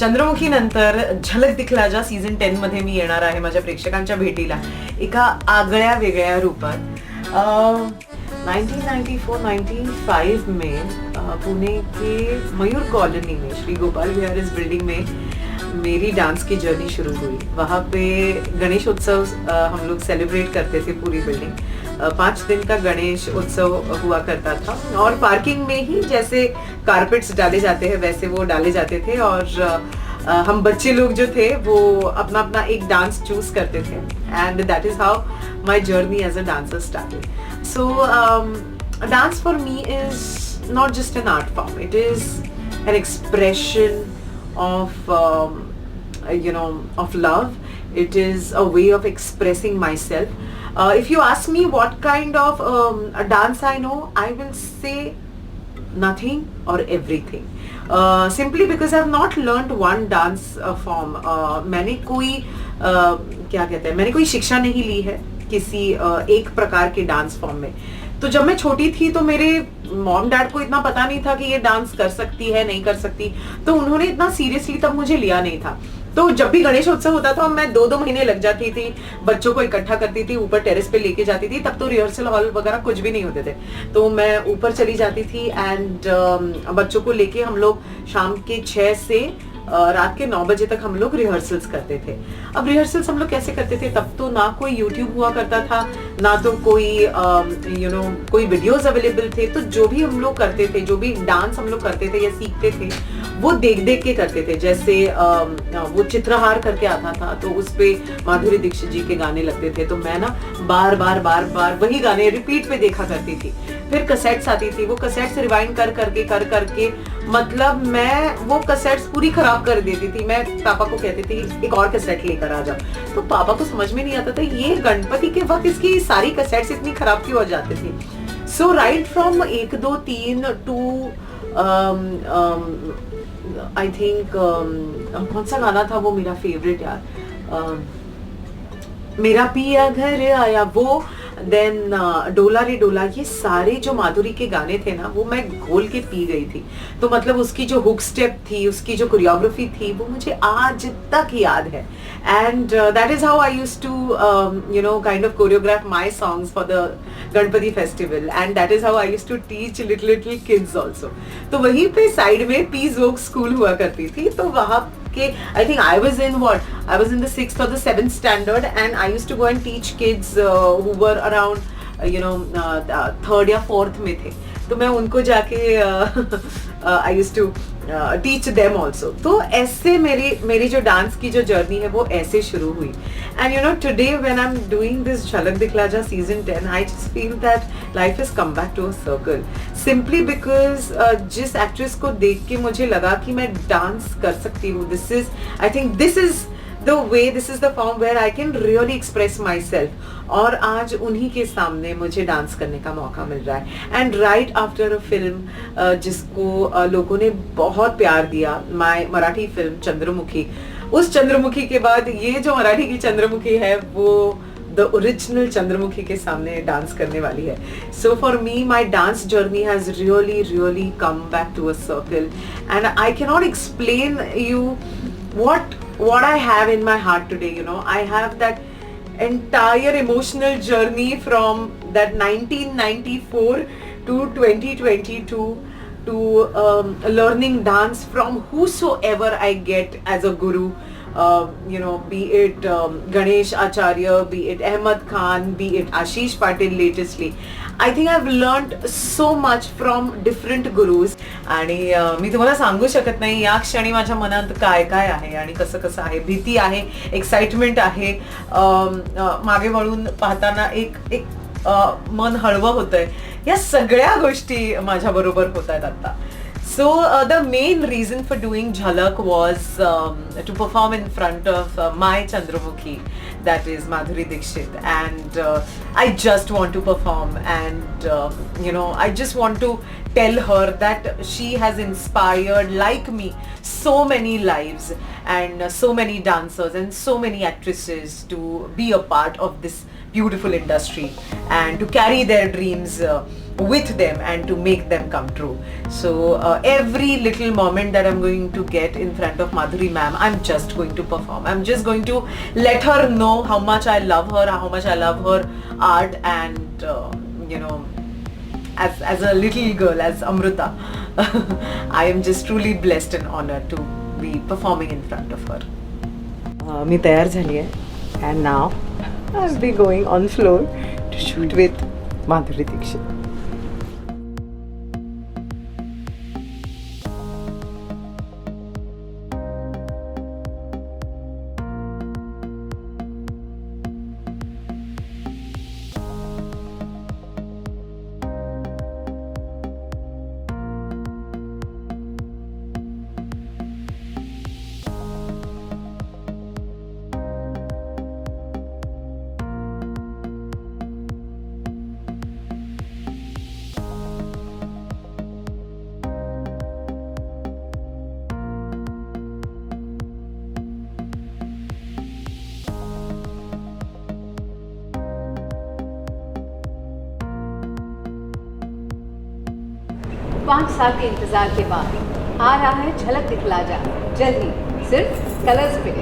चंद्रमुखी नंतर झलक दिखला जा सीझन 10 मध्ये मी येणार आहे माझ्या प्रेक्षकांच्या भेटीला एका आगळ्या वेगळ्या रूपात. 1994-95 में पुणे के मयूर कॉलोनी में श्री गोपाल विहार इस बिल्डिंग में मेरी डांस की जर्नी शुरू हुई. वहाँ पे गणेश उत्सव हम लोग सेलिब्रेट करते थे. पूरी बिल्डिंग 5 दिन का गणेश उत्सव हुआ करता था और पार्किंग में ही जैसे कारपेट्स डाले जाते हैं वैसे वो डाले जाते थे और हम बच्चे लोग जो थे वो अपना अपना एक डांस चूज करते थे and that is how my journey as a dancer started. So dance for me is not just an art form, it is an expression of of love. It is a way of expressing myself. If you ask me what kind of a dance I know, I will say nothing or everything, simply because I have not learned one dance form. मैंने कोई क्या कहते हैं, मैंने कोई शिक्षा नहीं ली है किसी एक प्रकार के डांस फॉर्म में. तो जब मैं छोटी थी तो मेरे मॉम डैड को इतना पता नहीं था कि ये डांस कर सकती है नहीं कर सकती, तो उन्होंने इतना सीरियसली तब मुझे लिया नहीं था. तो जब भी गणेश उत्सव होता था मैं 2-2 महीने लग जाती थी, बच्चों को इकट्ठा करती थी, ऊपर टेरेस पे लेके जाती थी. तब तो रिहर्सल हॉल वगैरह कुछ भी नहीं होते थे, तो मैं ऊपर चली जाती थी एंड बच्चों को लेके हम लोग शाम के 6 से रात के 9 बजे तक हम लोग रिहर्सल्स करते थे. अब रिहर्सल्स हम लोग कैसे करते थे, तब तो ना कोई यूट्यूब हुआ करता था, ना तो कोई कोई वीडियोस अवेलेबल थे. तो जो भी हम लोग करते थे, जो भी डांस हम लोग करते थे या सीखते थे, वो देख देख के करते थे. जैसे वो चित्रहार करके आता था तो उस पे माधुरी दीक्षित जी के गाने लगते थे, तो मैं ना बार बार वही गाने रिपीट पे देखा करती थी. फिर कैसेट्स आती थी, वो कैसेट्स रिवाइंड कर करके मतलब मैं वो कैसेट्स पूरी खराब कर देती थी. मैं पापा को कहती थी एक और कैसेट लेकर आ जाओ, तो पापा को समझ में नहीं आता था ये गणपति के वक्त इसकी सारी कैसेट्स इतनी खराब क्यों हो जाती थी. So right from 1, 2, 3 to I think कौन सा गाना था वो मेरा फेवरेट यार, मेरा पिया घर आया, वो देन डोला रे डोला, ये सारे जो माधुरी के गाने थे ना वो मैं घोल के पी गई थी. तो मतलब उसकी जो हुक स्टेप थी, उसकी जो कोरियोग्राफी थी, वो मुझे आज तक याद है. And that is how I used to kind of choreograph my songs for the Ganpati festival and that is how I used to teach little kids also. तो वहीं पे साइड में पीस वोक स्कूल हुआ करती थी, तो वहाँ I think I was in the 6th or the 7th standard and I used to go and teach kids who were around 3rd या 4th में थे. तो मैं उनको जाके I used to teach them also. तो ऐसे मेरी जो डांस की जो जर्नी है वो ऐसे शुरू हुई. And today when I'm doing this झलक दिखला जा season 10, I just feel that life has come back to a circle. Simply because जिस एक्ट्रेस को देख के मुझे लगा कि मैं डांस कर सकती हूँ, I think this is the way, this is the form where I can really express myself. और आज उन्हीं के सामने मुझे डांस करने का मौका मिल रहा है. And right after a film जिसको लोगों ने बहुत प्यार दिया, माय मराठी फिल्म चंद्रमुखी, उस चंद्रमुखी के बाद ये जो मराठी की चंद्रमुखी है वो the original चंद्रमुखी के सामने डांस करने वाली है. So for me, my dance journey has really come back to a circle and I cannot explain you what I have in my heart today. I have that entire emotional journey from that 1994 to 2022 to learning dance from whosoever I get as a guru. Be it Ganesh Acharya, be it Ahmed Khan, be it Ashish Patil latestly. I think I've learned so much from different gurus. आणि मी तुम्हाला सांगू शकत नाही या क्षणी माझ्या मनात काय काय आहे आणि कसं कसं आहे. भीती आहे, एक्साइटमेंट आहे, मागे वळून पाहताना एक मन हळवं होतंय. या सगळ्या गोष्टी माझ्या बरोबर होत आहेत आता. So the main reason for doing Jhalak was to perform in front of my Chandramukhi, that is Madhuri Dixit, and I just want to perform and I just want to tell her that she has inspired, like me, so many lives and so many dancers and so many actresses to be a part of this beautiful industry and to carry their dreams with them and to make them come true. So every little moment that I'm going to get in front of Madhuri ma'am, I'm just going to perform. I'm just going to let her know how much I love her, how much I love her art, and you know, as a little girl, as Amrita, I am just truly blessed and honored to be performing in front of her. मी तयार झाली आहे and now I'll be going on floor to shoot with Madhuri Dixit. पाँच साल के इंतजार के बाद आ रहा है झलक दिखला जा, जल्द ही सिर्फ कलर्स पे।